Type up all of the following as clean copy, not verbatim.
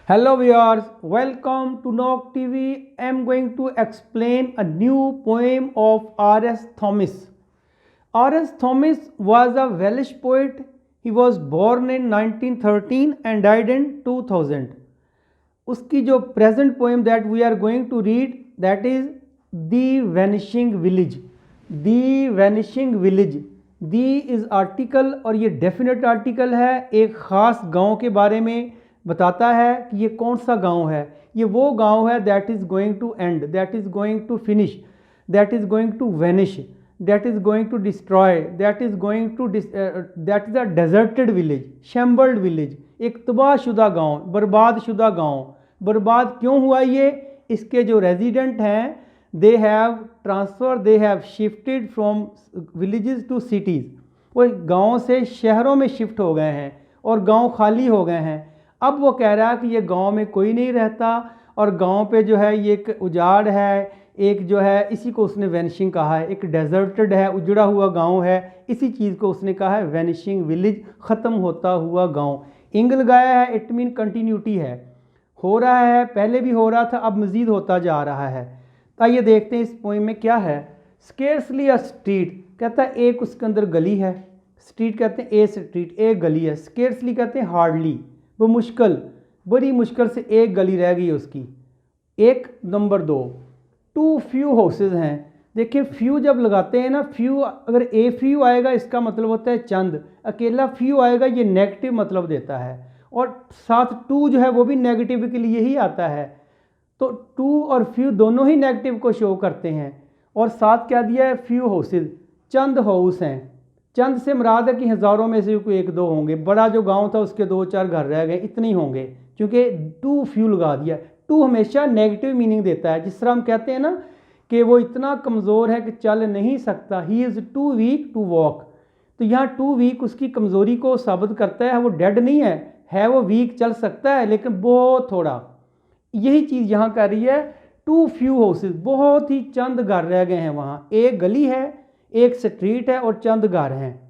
Hello viewers, welcome to Nok TV. I am going to explain a new poem of R.S. Thomas. R.S. Thomas was a Welsh poet. He was born in 1913 and died in 2000. उसकी जो present poem that we are going to read, that is The Vanishing Village. The Vanishing Village. The is article और ये definite article है, एक ख़ास गांव के बारे में बताता है कि ये कौन सा गांव है। ये वो गांव है that is going to end, that is going to finish, that is going to vanish, that is going to destroy, that is going to that is a deserted village, shambled village, एक तबाहशुदा गांव, बर्बादशुदा गांव। बर्बाद क्यों हुआ ये? इसके जो रेजिडेंट हैं they have transfer, they have shifted from villages to cities. वो गाँव से शहरों में शिफ्ट हो गए हैं और गांव खाली हो गए हैं। अब वो कह रहा है कि ये गांव में कोई नहीं रहता और गांव पे जो है ये एक उजाड़ है, एक जो है इसी को उसने वैनिशिंग कहा है, एक डेजर्टेड है, उजड़ा हुआ गांव है, इसी चीज़ को उसने कहा है वैनिशिंग विलेज, ख़त्म होता हुआ गांव। इंग लगाया है, इट मीन कंटिन्यूटी है, हो रहा है, पहले भी हो रहा था, अब मज़ीद होता जा रहा है। तो आइए देखते हैं इस पोइम में क्या है। स्केर्सली अ स्ट्रीट, कहता है एक उसके अंदर गली है। स्ट्रीट कहते हैं ए स्ट्रीट, एक गली है। स्केर्सली कहते हैं हार्डली, वो मुश्किल, बड़ी मुश्किल से एक गली रह गई उसकी। एक नंबर दो, टू फ्यू हाउसेज हैं। देखिए फ्यू जब लगाते हैं ना, फ्यू अगर ए फ्यू आएगा इसका मतलब होता है चंद, अकेला फ्यू आएगा ये नेगेटिव मतलब देता है, और साथ टू जो है वो भी नेगेटिव के लिए ही आता है। तो टू और फ्यू दोनों ही नेगेटिव को शो करते हैं। और साथ क्या दिया है? फ्यू हाउसेज, चंद हाउस हैं। चंद से मुराद है कि हज़ारों में से कोई एक दो होंगे, बड़ा जो गांव था उसके दो चार घर रह गए, इतने ही होंगे, क्योंकि टू फ्यू लगा दिया। टू हमेशा नेगेटिव मीनिंग देता है। जिस तरह हम कहते हैं ना कि वो इतना कमज़ोर है कि चल नहीं सकता, he is too weak to walk, तो यहाँ टू वीक उसकी कमज़ोरी को साबित करता है। वो डेड नहीं है वो वीक, चल सकता है लेकिन बहुत थोड़ा। यही चीज़ यहाँ कर रही है। टू फ्यू हाउसेज, बहुत ही चंद घर रह गए हैं वहाँ। एक गली है, एक स्ट्रीट है और चंद घर हैं,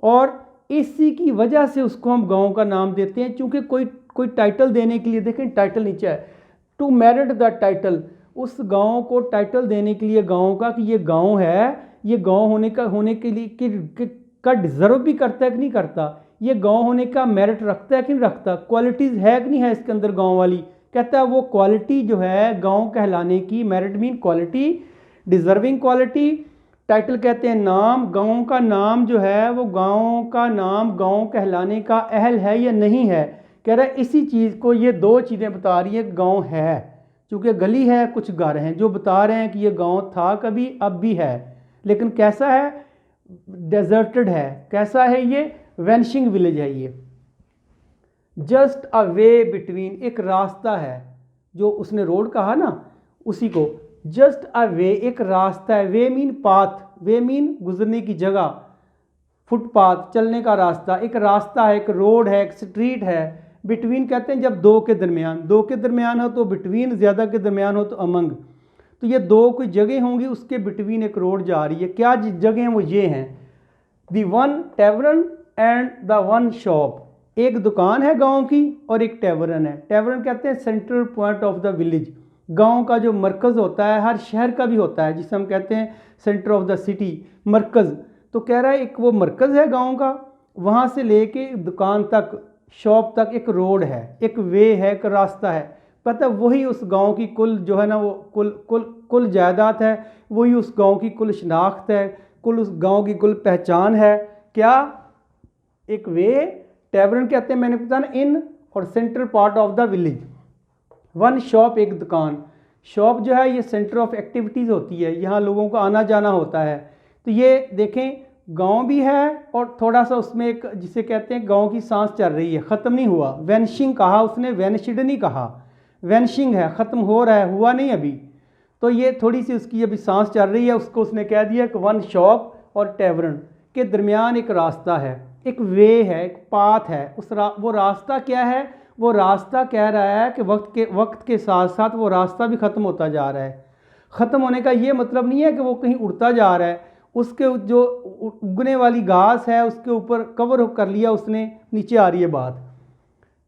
और इसी की वजह से उसको हम गांव का नाम देते हैं। चूँकि कोई टाइटल देने के लिए, देखें टाइटल नीचे है, टू मेरिट द टाइटल, उस गांव को टाइटल देने के लिए गांव का, कि ये गांव है, ये गांव होने के लिए का डिज़र्व भी करता है कि नहीं करता, ये गांव होने का मेरिट रखता है कि नहीं रखता, क्वालिटीज़ है कि नहीं है इसके अंदर गांव वाली। कहता है वो क्वालिटी जो है गांव कहलाने की, merit mean quality, deserving quality. Title कहते हैं नाम, गांव का नाम जो है वो गांव का नाम गांव कहलाने का अहल है या नहीं है। कह रहा है इसी चीज़ को, ये दो चीज़ें बता रही है गांव है, चूँकि गली है, कुछ घर हैं जो बता रहे हैं कि ये गांव था कभी, अब भी है, लेकिन कैसा है? डेजर्टेड है। कैसा है ये? वैनिशिंग विलेज है ये। जस्ट अ वे बिटवीन, एक रास्ता है, जो उसने रोड कहा ना उसी को, जस्ट अ वे, एक रास्ता है। वे मीन पाथ, वे मीन गुजरने की जगह, फुटपाथ, चलने का रास्ता, एक रास्ता है, एक रोड है, एक स्ट्रीट है। बिटवीन कहते हैं जब दो के दरमियान, दो के दरमियान हो तो बिटवीन, ज़्यादा के दरमियान हो तो अमंग, तो ये दो कोई जगह होंगी, उसके बिटवीन एक रोड जा रही है। क्या जगह हैं? वो ये हैं, the one tavern and the one shop, एक दुकान है गांव की और एक टेवरन है। टेवरन कहते हैं central point of the village, गांव का जो मरकज़ होता है, हर शहर का भी होता है जिसे हम कहते हैं सेंटर ऑफ द सिटी, मरकज़। तो कह रहा है एक वो मरकज़ है गांव का, वहाँ से लेके दुकान तक, शॉप तक एक रोड है, एक वे है, एक रास्ता है। पता वही उस गांव की कुल जो है ना, वो कुल जायदाद है, वही उस गांव की कुल शनाख्त है, कुल उस गांव की कुल पहचान है। क्या? एक वे, टेवरन कहते हैं मैंने बताया ना, इन और central part of the village. One shop, एक दुकान। शॉप जो है ये सेंटर ऑफ एक्टिविटीज़ होती है, यहाँ लोगों का आना जाना होता है। तो ये देखें गांव भी है और थोड़ा सा उसमें एक जिसे कहते हैं गांव की सांस चल रही है, ख़त्म नहीं हुआ। वैनिशिंग कहा उसने, वैनिशिड नहीं कहा, वैनिशिंग है, ख़त्म हो रहा है, हुआ नहीं अभी। तो ये थोड़ी सी उसकी अभी सांस चल रही है, उसको उसने कह दिया कि वन शॉप और टेवरन के दरमियान एक रास्ता है, एक वे है, एक पाथ है। वो रास्ता क्या है? वो रास्ता कह रहा है कि वक्त के साथ साथ वो रास्ता भी ख़त्म होता जा रहा है। ख़त्म होने का ये मतलब नहीं है कि वो कहीं उड़ता जा रहा है, उसके जो उगने वाली घास है उसके ऊपर कवर कर लिया उसने, नीचे आ रही है बात।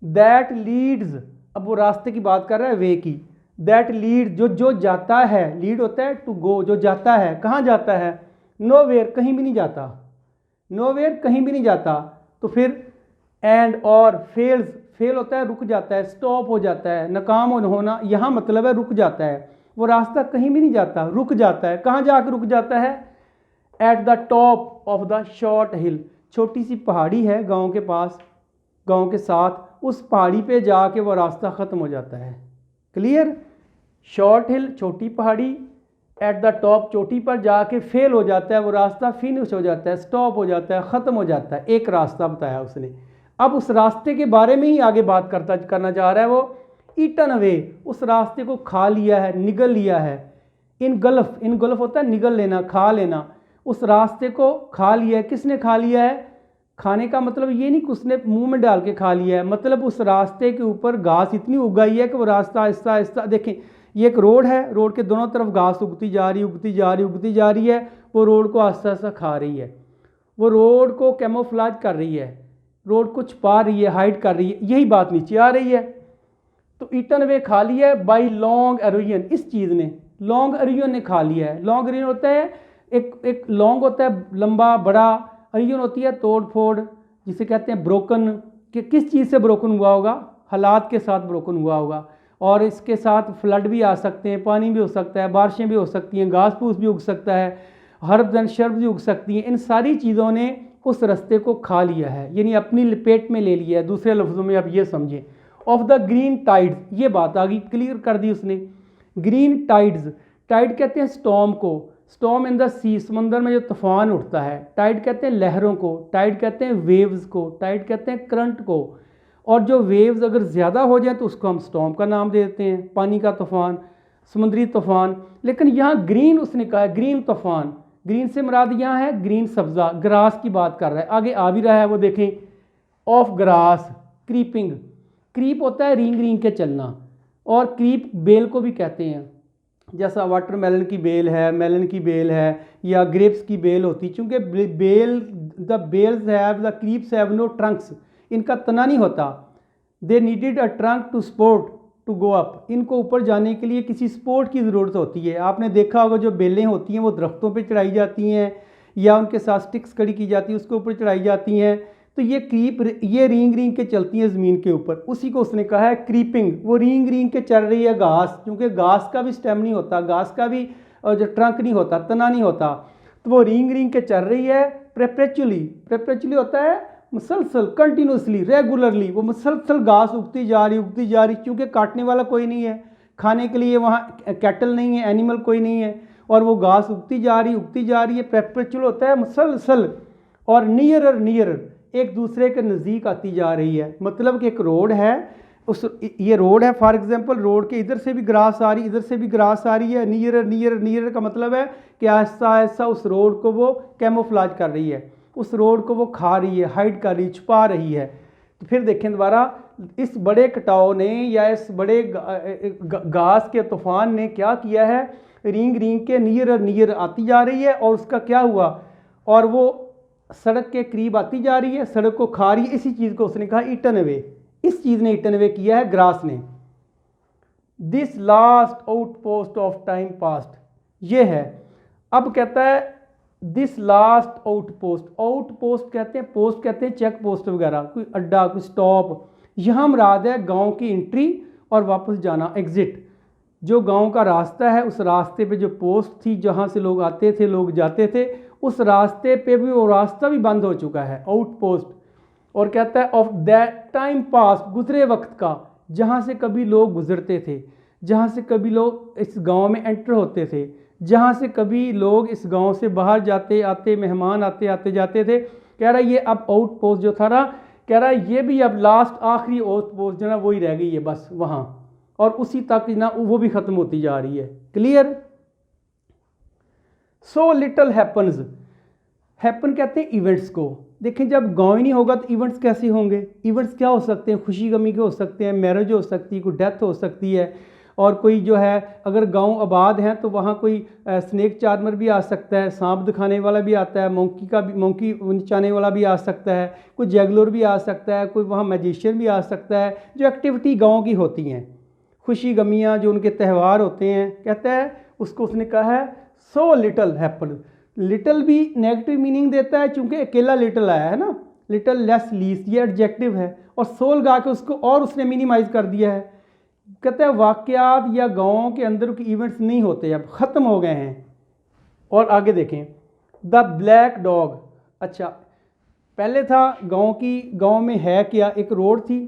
दैट लीड्स अब वो रास्ते की बात कर रहा है, वे की। दैट लीड, जो जाता है, लीड होता है टू गो, जो जाता है, कहाँ जाता है? नोवेयर, कहीं भी नहीं जाता, नोवेयर कहीं भी नहीं जाता। तो फिर एंड और फेल्स, फेल होता है रुक जाता है, स्टॉप हो जाता है, नाकाम होना, यहाँ मतलब है रुक जाता है। वो रास्ता कहीं भी नहीं जाता, रुक जाता है। कहाँ जाकर रुक जाता है? At the top of the short hill, छोटी सी पहाड़ी है गांव के पास, गांव के साथ, उस पहाड़ी पे जाके वो रास्ता ख़त्म हो जाता है। क्लियर? शॉर्ट हिल छोटी पहाड़ी, एट द टॉप चोटी पर जाके फेल हो जाता है, वो रास्ता फिनिश हो जाता है, स्टॉप हो जाता है, ख़त्म हो जाता है। एक रास्ता बताया उसने। अब उस रास्ते के बारे में ही आगे बात करना चाह रहा है वो। ईटन अवे, उस रास्ते को खा लिया है, निगल लिया है। इनगल्फ, इनगल्फ होता है निगल लेना, खा लेना। उस रास्ते को खा लिया है। किसने खा लिया है? खाने का मतलब ये नहीं कि उसने मुंह में डाल के खा लिया है, मतलब उस रास्ते के ऊपर घास इतनी उगाई है कि वो रास्ता आहिस्ता आहिस्ता, देखें ये एक रोड है, रोड के दोनों तरफ घास उगती जा रही, उगती जा रही, उगती जा रही है, वो रोड को आहिस्ता आहिस्ता खा रही है, वो रोड को कैमोफ्लेज कर रही है, रोड को छुपा रही है, हाइड कर रही है। यही बात नीचे आ रही है। तो ईटन वे खा लिया है बाई लॉन्ग एरोजन, इस चीज़ ने, लॉन्ग एरोजन ने खा लिया है। लॉन्ग एरोजन होता है एक लॉन्ग होता है लंबा बड़ा, एरोजन होती है तोड़ फोड़, जिसे कहते हैं ब्रोकन, कि किस चीज़ से ब्रोकन हुआ होगा? हालात के साथ ब्रोकन हुआ होगा। और इसके साथ फ्लड भी आ सकते हैं, पानी भी हो सकता है, बारिशें भी हो सकती हैं, घास फूस भी उग सकता है, हर्ब एंड शर्ब भी उग सकती हैं। इन सारी चीज़ों ने उस रास्ते को खा लिया है, यानी अपनी लपेट में ले लिया है। दूसरे लफ्ज़ों में आप ये समझें, ऑफ द ग्रीन टाइड्स, ये बात आ गई, क्लियर कर दी उसने। ग्रीन टाइड्स, टाइड कहते हैं स्टॉर्म को, स्टॉर्म इन द सी, समंदर में जो तूफान उठता है। टाइड कहते हैं लहरों को, टाइड कहते हैं वेव्स को, टाइड कहते हैं करंट को। और जो वेव्स अगर ज़्यादा हो जाए तो उसको हम स्टॉर्म का नाम दे देते हैं, पानी का तूफान, समुद्री तूफान। लेकिन यहाँ ग्रीन उसने कहा है, ग्रीन तूफान, ग्रीन से मुराद यहाँ है ग्रीन सब्ज़ा, ग्रास की बात कर रहा है। आगे आ भी रहा है वो देखें, ऑफ ग्रास, क्रीपिंग, क्रीप होता है रिंग रिंग के चलना, और क्रीप बेल को भी कहते हैं, जैसा वाटरमेलन की बेल है, मेलन की बेल है, या ग्रेप्स की बेल होती, चूँकि बेल, the bels have, the creeps have no trunks, इनका तना नहीं होता। They needed a trunk to support to go up, इनको ऊपर जाने के लिए किसी सपोर्ट की ज़रूरत होती है। आपने देखा होगा जो बेलें होती हैं वो दरख्तों पे चढ़ाई जाती हैं, या उनके साथ स्टिक्स खड़ी की जाती है, उसके ऊपर चढ़ाई जाती हैं। तो ये क्रीप, ये रींग रींग के चलती हैं ज़मीन के ऊपर, उसी को उसने कहा है क्रीपिंग। वो रींग रींग के चल रही है घास, क्योंकि घास का भी स्टेम नहीं होता, घास का भी जो ट्रंक नहीं होता, तना नहीं होता, तो वो रींग रींग के चल रही है। प्रेपरेचुअली, प्रेपरेचुअली होता है मुसलसल, कंटिन्यूसली, रेगुलरली, वो मुसलसल घास उगती जा रही, उगती जा रही, क्योंकि काटने वाला कोई नहीं है, खाने के लिए वहाँ कैटल नहीं है, एनिमल कोई नहीं है, और वो घास उगती जा रही, उगती जा रही है। प्रेपरेचुअल होता है मुसलसल, और नियरर, नियरर, एक दूसरे के नज़दीक आती जा रही है। मतलब कि एक रोड है, उस, ये रोड है फॉर एग्जांपल, रोड के इधर से भी ग्रास आ रही, इधर से भी ग्रास आ रही है। नियरर, नियरर, नियरर का मतलब है कि आहिस्ता आहिस्ता उस रोड को वो कैमोफ्लेज कर रही है, उस रोड को वो खा रही है, हाइड कर रही, छुपा रही है। तो फिर देखें दोबारा, इस बड़े कटाव ने या इस बड़े घास के तूफान ने क्या किया है? रींग रींग के नियर नियर आती जा रही है, और उसका क्या हुआ? और वो सड़क के करीब आती जा रही है, सड़क को खा रही है। इसी चीज़ को उसने कहा ईटन अवे, इस चीज़ ने ईटन अवे किया है ग्रास ने। This last outpost of time past, ये है। अब कहता है दिस लास्ट आउटपोस्ट, आउटपोस्ट कहते हैं, पोस्ट कहते हैं चेक पोस्ट वगैरह, कोई अड्डा, कोई स्टॉप। यहाँ मुराद है गांव की एंट्री और वापस जाना, एग्जिट। जो गांव का रास्ता है, उस रास्ते पे जो पोस्ट थी, जहाँ से लोग आते थे, लोग जाते थे, उस रास्ते पे भी वो रास्ता भी बंद हो चुका है, आउटपोस्ट। और कहता है ऑफ दैट टाइम पास्ट, गुजरे वक्त का, जहाँ से कभी लोग गुजरते थे, जहाँ से कभी लोग इस गांव में एंटर होते थे, जहाँ से कभी लोग इस गांव से बाहर जाते आते, मेहमान आते आते जाते थे। कह रहा है ये अब आउटपोस्ट जो था ना, कह रहा है ये भी अब लास्ट आखिरी आउटपोस्ट जो ना वही रह गई है बस वहाँ, और उसी तक ना वो भी ख़त्म होती जा रही है। क्लियर? सो लिटल हैपन्स, हैपन कहते हैं इवेंट्स को। देखें जब गाँव ही नहीं होगा तो इवेंट्स कैसे होंगे? इवेंट्स क्या हो सकते हैं? खुशी गमी के हो सकते हैं, मैरिज हो सकती है, कोई डेथ हो सकती है, और कोई जो है अगर गांव आबाद हैं तो वहाँ कोई स्नेक चार्मर भी आ सकता है, सांप दिखाने वाला भी आता है, मोंकी नचाने वाला भी आ सकता है, कोई जैगलोर भी आ सकता है, कोई वहाँ मैजिशियन भी आ सकता है। जो एक्टिविटी गाँव की होती हैं, खुशी गमियाँ जो उनके त्यौहार होते हैं, कहता है उसको उसने कहा है सो लिटल हैपन। लिटल भी नेगेटिव मीनिंग देता है चूँकि अकेला लिटल आया है ना, लिटल लेस लीस्ट ये एडजेक्टिव है, और सो लगा के उसको और उसने मिनिमाइज कर दिया है। कहते हैं वाक़यात या गाँव के अंदर के इवेंट्स नहीं होते, अब ख़त्म हो गए हैं। और आगे देखें द ब्लैक डॉग। अच्छा, पहले था गांव में है क्या, एक रोड थी,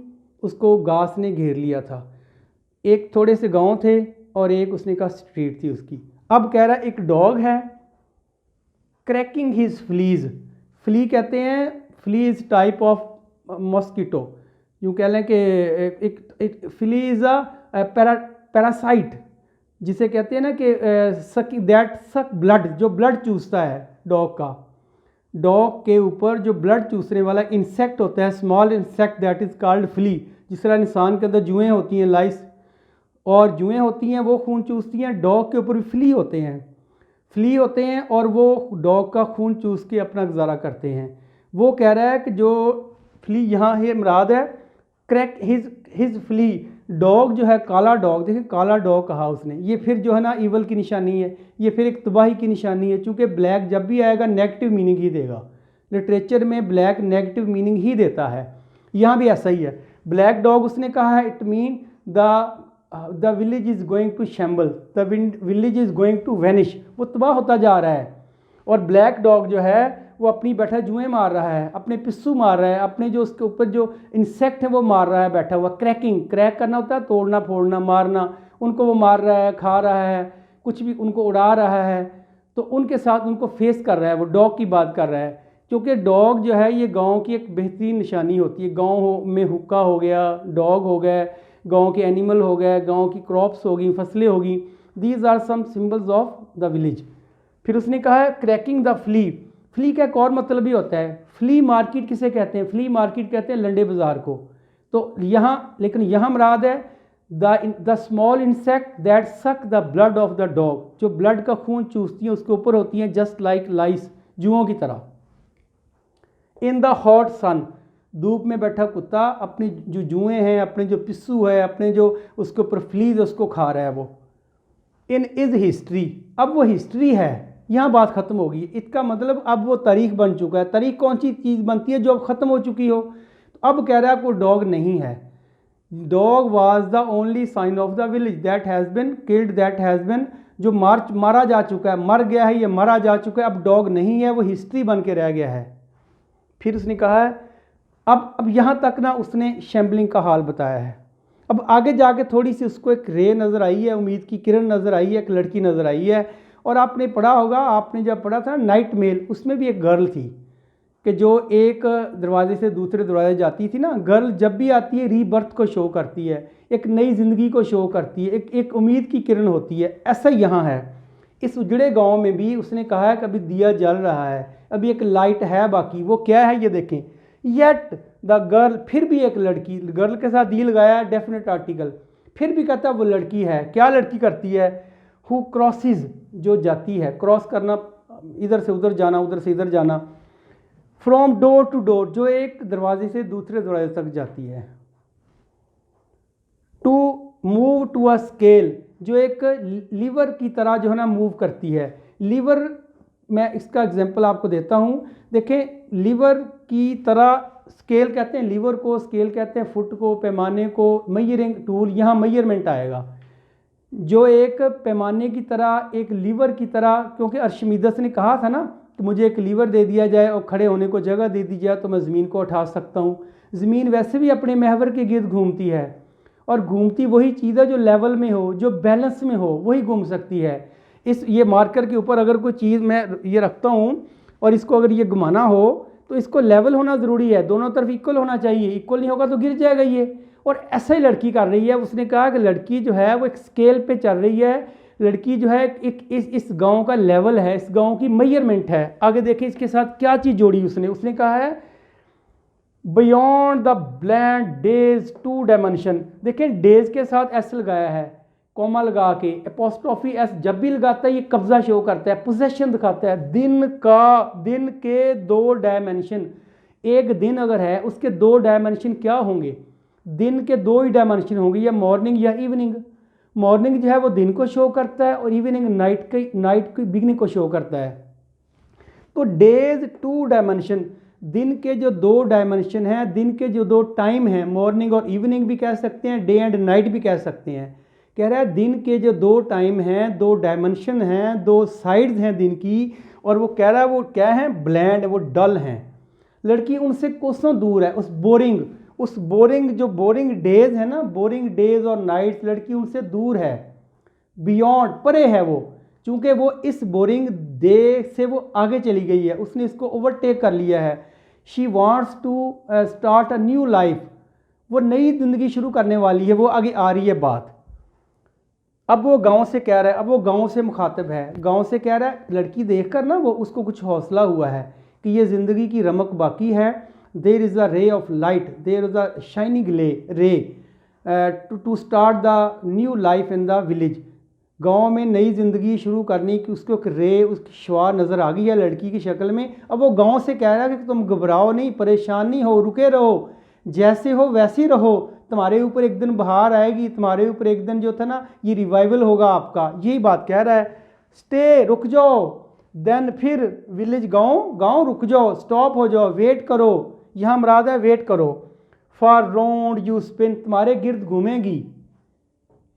उसको घास ने घेर लिया था, एक थोड़े से गांव थे और एक उसने कहा स्ट्रीट थी उसकी। अब कह रहा है एक डॉग है क्रैकिंग हिज फ्लीज। फ्ली कहते हैं, flea is type of mosquito, यूँ कह लें कि एक फ्ली इज़ अ पैरासाइट, जिसे कहते हैं ना कि सक ब्लड, जो ब्लड चूसता है डॉग का। डॉग के ऊपर जो ब्लड चूसने वाला इंसेक्ट होता है, small insect that is called flea. जिस तरह इंसान के अंदर जुएँ होती हैं, लाइस और जुएँ होती हैं, वो खून चूसती हैं, डॉग के ऊपर भी फ्ली होते हैं और वो डॉग का खून चूस के अपना गुजारा करते हैं। वो कह रहा है कि जो फ्ली यहाँ है मुराद है क्रैक हिज फ्ली, डॉग जो है काला डॉग, देखिए काला डॉग कहा उसने, ये फिर जो है ना ईवल की निशानी है, ये फिर एक तबाही की निशानी है, चूँकि ब्लैक जब भी आएगा नेगेटिव मीनिंग ही देगा। लिटरेचर में ब्लैक नेगेटिव मीनिंग ही देता है, यहाँ भी ऐसा ही है। ब्लैक डॉग उसने कहा है it mean the village is going to shamble, the village is going to vanish, वो तबाह होता जा रहा है। और ब्लैक डॉग जो है वो अपनी बैठा जुएँ मार रहा है, अपने पिस्सू मार रहा है, अपने जो उसके ऊपर जो इंसेक्ट है वो मार रहा है बैठा हुआ। क्रैक करना होता है तोड़ना फोड़ना मारना, उनको वो मार रहा है, खा रहा है, कुछ भी उनको उड़ा रहा है, तो उनके साथ उनको फेस कर रहा है। वो डॉग की बात कर रहा है, क्योंकि डॉग जो है ये गाँव की एक बेहतरीन निशानी होती है। गाँव में हुक्का हो गया, डॉग हो गए, गाँव के एनिमल हो गए, गाँव की क्रॉप्स होगी, फसलें होगी, these are some symbols of the village. फिर उसने कहा है क्रैकिंग द फ्ली। फ्ली का एक और मतलब भी होता है, फ्ली मार्केट किसे कहते हैं, फ्ली मार्केट कहते हैं लंडे बाज़ार को। तो यहाँ लेकिन यहाँ मुराद है the small insect that suck the blood of the dog, जो ब्लड का खून चूसती हैं उसके ऊपर होती हैं, जस्ट लाइक लाइस, जुओं की तरह। इन द हॉट सन, धूप में बैठा कुत्ता अपनी जो जुएँ हैं, अपने जो पिस्सू है, अपने जो उसके ऊपर फ्लीज उसको खा रहा है वो। इन इज़ हिस्ट्री, अब वो हिस्ट्री है, यहाँ बात ख़त्म होगी। इसका मतलब अब वो तारीख बन चुका है। तारीख कौन सी चीज़ बनती है जो अब ख़त्म हो चुकी हो। तो अब कह रहा है कोई डॉग नहीं है। Dog was the only sign of the village that has been killed, that has been, जो मारा जा चुका है, मर गया है, ये मारा जा चुका है, अब डॉग नहीं है, वो हिस्ट्री बन के रह गया है। फिर उसने कहा है अब यहाँ तक ना उसने शैम्बलिंग का हाल बताया है। अब आगे जाके थोड़ी सी उसको एक रे नज़र आई है, उम्मीद की किरण नज़र आई है, एक लड़की नज़र आई है। और आपने पढ़ा होगा, आपने जब पढ़ा था नाइट मेल, उसमें भी एक गर्ल थी कि जो एक दरवाजे से दूसरे दरवाजे जाती थी ना। गर्ल जब भी आती है रीबर्थ को शो करती है, एक नई ज़िंदगी को शो करती है, एक उम्मीद की किरण होती है। ऐसा ही यहाँ है, इस उजड़े गांव में भी उसने कहा है कि अभी दिया जल रहा है, अभी एक लाइट है बाकी। वो क्या है ये देखें, येट द गर्ल, फिर भी एक लड़की, गर्ल के साथ दी लगाया है डेफिनेट आर्टिकल, फिर भी कहता है वो लड़की है। क्या लड़की करती है, हु क्रॉसिज, जो जाती है, क्रॉस करना, इधर से उधर जाना, उधर से इधर जाना। फ्रॉम डोर टू डोर, जो एक दरवाजे से दूसरे दरवाजे तक जाती है। To move to a scale, जो एक लीवर की तरह जो है ना मूव करती है। लीवर, मैं इसका एग्जांपल आपको देता हूँ, देखें लीवर की तरह, स्केल कहते हैं लीवर को, स्केल कहते हैं फुट को, पैमाने को, मेजरिंग टूल, यहाँ मेजरमेंट आएगा। जो एक पैमाने की तरह, एक लीवर की तरह, क्योंकि अर्शिमीदस ने कहा था ना कि मुझे एक लीवर दे दिया जाए और खड़े होने को जगह दे दी जाए तो मैं ज़मीन को उठा सकता हूँ। ज़मीन वैसे भी अपने महवर के गिर्द घूमती है, और घूमती वही चीज़ है जो लेवल में हो, जो बैलेंस में हो, वही घूम सकती है। ये मार्कर के ऊपर अगर कोई चीज़ मैं ये रखता हूँ और इसको अगर ये घुमाना हो तो इसको लेवल होना ज़रूरी है, दोनों तरफ इक्वल होना चाहिए, इक्वल नहीं होगा तो गिर जाएगा ये। और ऐसा ही लड़की कर रही है। उसने कहा कि लड़की जो है वो एक स्केल पे चल रही है, लड़की जो है एक इस गांव का लेवल है, इस गांव की मेजरमेंट है। आगे देखें इसके साथ क्या चीज़ जोड़ी उसने कहा है beyond the bland days to dimension. देखें डेज के साथ एस लगाया है, कॉमा लगा के, एपोस्ट्रोफी एस जब भी लगाता है ये कब्जा शो करता है, पोजेशन दिखाता है। दिन के 2 डायमेंशन, एक दिन अगर है उसके 2 डायमेंशन क्या होंगे, दिन के 2 ही डायमेंशन होंगे, या मॉर्निंग या इवनिंग। मॉर्निंग जो है वो दिन को शो करता है और इवनिंग नाइट की बिगनिंग को शो करता है। तो डेज 2 डायमेंशन, दिन के जो 2 डायमेंशन हैं, दिन के जो 2 टाइम हैं, मॉर्निंग और इवनिंग भी कह सकते हैं, डे एंड नाइट भी कह सकते हैं। कह रहा है दिन के जो 2 टाइम हैं, 2 डायमेंशन हैं, 2 साइड्स हैं दिन की, और वो कह रहा है वो क्या है, ब्लैंड, वो डल हैं। लड़की उनसे कोसों दूर है, उस बोरिंग डेज है ना, बोरिंग डेज और नाइट्स, लड़की उनसे दूर है, बियॉन्ड, परे है वो, चूंकि वो इस बोरिंग डे से वो आगे चली गई है, उसने इसको ओवरटेक कर लिया है। She wants to start a new life, वो नई जिंदगी शुरू करने वाली है, वो आगे आ रही है बात। अब वो गांव से कह रहा है, अब वो गांव से मुखातिब है, गांव से कह रहा है, लड़की देखकर ना वो उसको कुछ हौसला हुआ है कि ये ज़िंदगी की रमक बाकी है। देर is a ray of light, there is a shining ray to start the new life in the village. गांव में नई ज़िंदगी शुरू करने की उसको एक रे, उसकी शुआ नज़र आ गई है लड़की की शक्ल में। अब वो गांव से कह रहा है कि तुम घबराओ नहीं, परेशान नहीं हो, रुके रहो, जैसे हो वैसे ही रहो, तुम्हारे ऊपर एक दिन बहार आएगी, तुम्हारे ऊपर एक दिन जो था ना ये रिवाइवल होगा आपका, यही बात कह रहा है। स्टे, रुक जाओ, देन फिर विलेज, गांव रुक जाओ, स्टॉप हो जाओ, वेट करो, यहाँ मुराद है वेट करो। फॉर राउंड यू स्पिन, तुम्हारे गिर्द घूमेगी,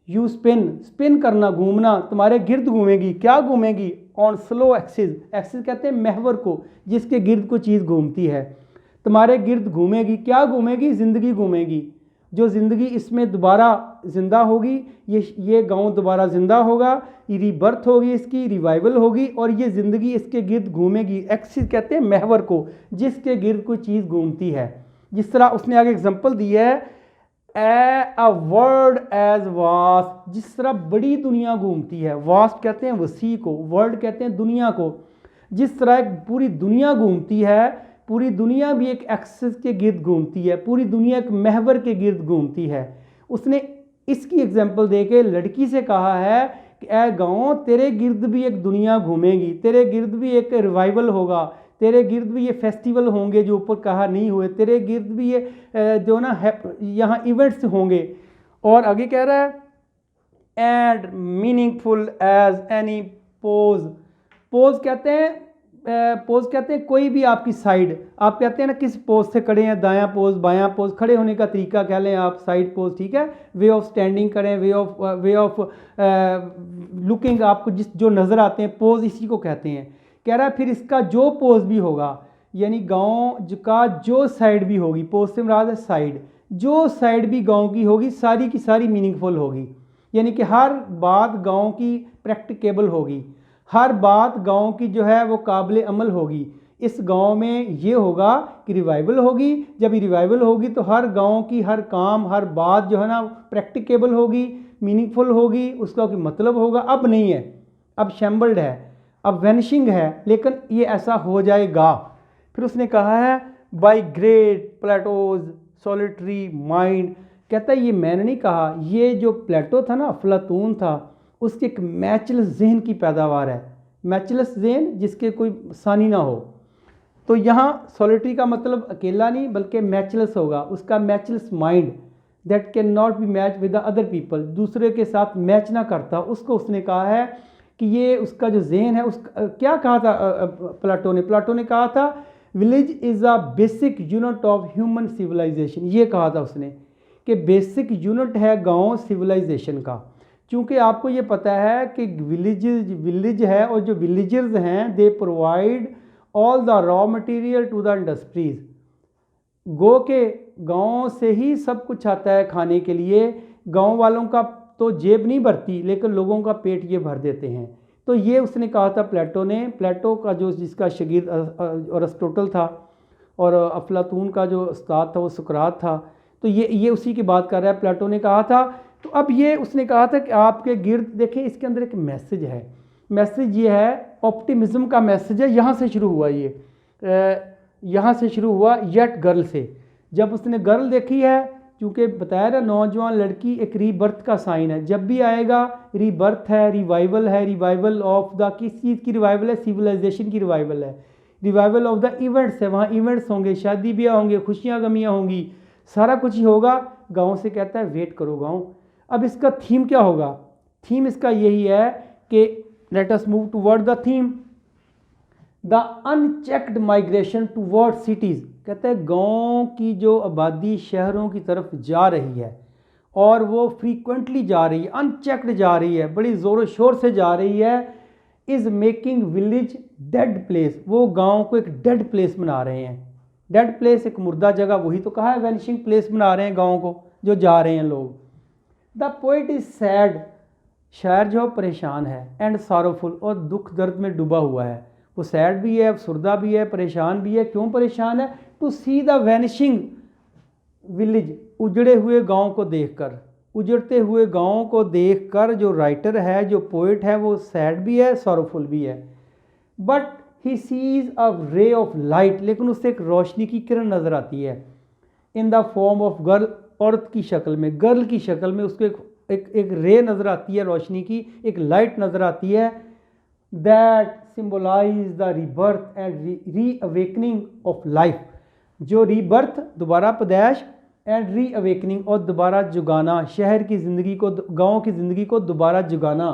यू स्पिन करना, घूमना, तुम्हारे गिर्द घूमेगी। क्या घूमेगी, ऑन स्लो एक्सिस, एक्सिस कहते हैं महवर को, जिसके गिर्द को चीज़ घूमती है, तुम्हारे गिर्द घूमेगी। क्या घूमेगी, ज़िंदगी घूमेगी, जो ज़िंदगी इसमें दोबारा ज़िंदा होगी, ये गांव दोबारा ज़िंदा होगा, रीबर्थ होगी, इसकी रिवाइवल होगी, और ये ज़िंदगी इसके गिर्द घूमेगी। एक्सिस कहते हैं महवर को, जिसके गिर्द कोई चीज़ घूमती है। जिस तरह उसने आगे एग्जांपल दी है, अ वर्ल्ड एज वास्ट, जिस तरह बड़ी दुनिया घूमती है, वास्ट कहते हैं वसी को, वर्ल्ड कहते हैं दुनिया को, जिस तरह एक पूरी दुनिया घूमती है, पूरी दुनिया भी एक एक्सिस के गिर्द घूमती है, पूरी दुनिया एक महवर के गिर्द घूमती है। उसने इसकी एग्जांपल देके लड़की से कहा है कि ए गाँव, तेरे गिर्द भी एक दुनिया घूमेगी, तेरे गिर्द भी एक रिवाइवल होगा, तेरे गिर्द भी ये फेस्टिवल होंगे जो ऊपर कहा नहीं हुए, तेरे गिर्द भी ये जो ना यहाँ इवेंट्स होंगे। और आगे कह रहा है, and meaningful as any pose, pose कहते हैं कोई भी आपकी साइड, आप कहते हैं ना किस पोज से खड़े हैं, दायां पोज, बायां पोज, खड़े होने का तरीका कह लें आप, साइड पोज, ठीक है, वे ऑफ स्टैंडिंग करें, वे ऑफ लुकिंग, आपको जो नज़र आते हैं, पोज इसी को कहते हैं। कह रहा है फिर इसका जो पोज भी होगा, यानी गांव का जो साइड भी होगी, पोज से मुराद है साइड, जो साइड भी गांव की होगी सारी की सारी मीनिंगफुल होगी, यानी कि हर बात गांव की प्रैक्टिकेबल होगी, हर बात गांव की जो है वो काबिल अमल होगी। इस गांव में ये होगा कि रिवाइवल होगी, जब ये रिवाइवल होगी तो हर गांव की हर काम, हर बात जो है ना प्रैक्टिकेबल होगी, मीनिंगफुल होगी, उसका कोई मतलब होगा। अब नहीं है, अब शैम्बल्ड है, अब वैनिशिंग है, लेकिन ये ऐसा हो जाएगा। फिर उसने कहा है, by great Plato's solitary mind, कहता है ये मैंने नहीं कहा, ये जो प्लेटो था ना, अफलातून था, उसके एक मैचलेस जहन की पैदावार है, मैचलेस जहन जिसके कोई सानी ना हो। तो यहाँ सॉलिटरी का मतलब अकेला नहीं बल्कि मैचलेस होगा, उसका matchless mind, that can not be match with the other people, दूसरे के साथ मैच ना करता, उसको उसने कहा है कि ये उसका जो जहन है, उसका क्या कहा था प्लेटो ने कहा था, village is a basic unit of human civilisation, ये कहा था उसने कि बेसिक यूनिट है गांव सिविलाइजेशन का। क्योंकि आपको ये पता है कि विलेज है, और जो विलेजर्स हैं they provide all the raw material to the industries, गो के गांव से ही सब कुछ आता है खाने के लिए, गांव वालों का तो जेब नहीं भरती लेकिन लोगों का पेट ये भर देते हैं। तो ये उसने कहा था प्लेटो ने, प्लेटो का जो जिसका शागिर्द अरिस्टोटल था और अफलातून का जो उस्ताद था वो सुकरात था, तो ये उसी की बात कर रहा है, प्लेटो ने कहा था। तो अब ये उसने कहा था कि आपके गिर्द देखें, इसके अंदर एक मैसेज है, मैसेज ये है ऑप्टिमिज्म का मैसेज है। यहाँ से शुरू हुआ, यहाँ से शुरू हुआ येट गर्ल से, जब उसने गर्ल देखी है चूँकि बताया ना नौजवान लड़की एक रीबर्थ का साइन है, जब भी आएगा रीबर्थ है, रिवाइवल ऑफ द किस चीज़ की रिवाइवल है, सिविलाइजेशन की रिवाइवल है, रिवाइवल ऑफ द इवेंट्स है, वहाँ इवेंट्स होंगे, शादी ब्याह होंगे, खुशियाँ गमियाँ होंगी, सारा कुछ ही होगा। गाँव से कहता है वेट करो गाँव। अब इसका थीम क्या होगा, थीम इसका यही है कि let us move toward the theme, the unchecked migration toward cities. कहते हैं गाँव की जो आबादी शहरों की तरफ जा रही है और वो फ्रीक्वेंटली जा रही है, अनचेक्ड जा रही है, बड़ी ज़ोर शोर से जा रही है, is making village dead place. वो गांव को एक डेड प्लेस बना रहे हैं। डेड प्लेस एक मुर्दा जगह, वही तो कहा है, वैनिशिंग प्लेस बना रहे हैं गांव को जो जा रहे हैं लोग। द पोइट इज़ सैड, शायर जो परेशान है, एंड सॉरोफुल, और दुख दर्द में डूबा हुआ है। वो सैड भी है, अफसुर्दा भी है, परेशान भी है। क्यों परेशान है? To see the vanishing village, उजड़े हुए गांव को देखकर, उजड़ते हुए गांव को देखकर जो राइटर है, जो पोइट है, वो सैड भी है, सॉरोफुल भी है। But he sees a ray of light, लेकिन उससे एक रोशनी की किरण नज़र आती है, in the form of girl, औरत की शक्ल में, गर्ल की शक्ल में उसको एक रे नज़र आती है, रोशनी की एक लाइट नज़र आती है, that symbolise the rebirth and re awakening of life. जो रीबर्थ दोबारा पैदाइश, एंड री अवेकनिंग, और दोबारा जुगाना, शहर की ज़िंदगी को, गांव की ज़िंदगी को दोबारा जुगाना।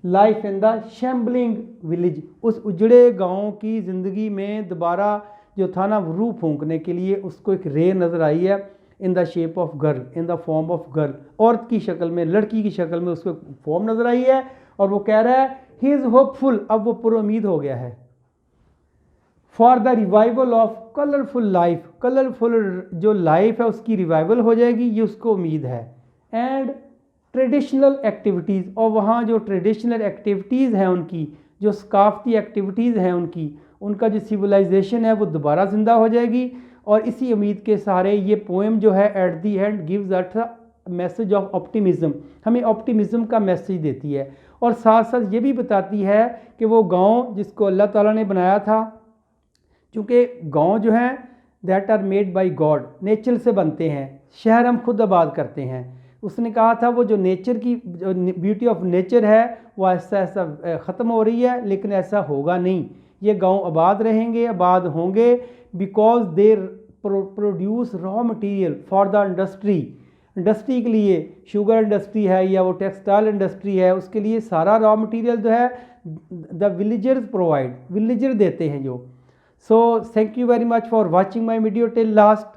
लाइफ इन द शैम्बलिंग विलेज, उस उजड़े गांव की ज़िंदगी में दोबारा जो था ना रूह फूंकने के लिए उसको एक रे नज़र आई है, in the shape of girl, in the form of girl, औरत की शक्ल में, लड़की की शक्ल में उसको फॉर्म नज़र आई है। और वो कह रहा है ही इज़ होपफुल, अब वो पुरुमीद हो गया है, for the revival of colourful life, colourful जो लाइफ है उसकी रिवाइवल हो जाएगी, ये उसको उम्मीद है। एंड ट्रेडिशनल एक्टिविटीज़, और वहाँ जो ट्रेडिशनल एक्टिविटीज़ हैं उनकी, जो सकाफती एक्टिविटीज़ हैं उनकी, उनका जो सिविलाइजेशन है वो दोबारा ज़िंदा हो जाएगी। और इसी उम्मीद के सहारे ये पोएम जो है at the and gives us a message of optimism, हमें ऑप्टिमिज़म का मैसेज देती है। और साथ साथ ये भी बताती है कि वो गाँव जिसको अल्लाह ताला ने बनाया था, क्योंकि गांव जो हैं that are made by God, nature से बनते हैं, शहर हम खुद आबाद करते हैं। उसने कहा था वो जो नेचर की जो ब्यूटी ऑफ नेचर है वो ऐसा ऐसा ख़त्म हो रही है, लेकिन ऐसा होगा नहीं, ये गांव आबाद रहेंगे, आबाद होंगे, because they produce raw material for the industry. Industry के लिए शुगर इंडस्ट्री है या वो टेक्सटाइल इंडस्ट्री है, उसके लिए सारा रॉ मटेरियल जो है द विलेजर्स प्रोवाइड, विलेजर देते हैं जो। So thank you very much for watching my video till last.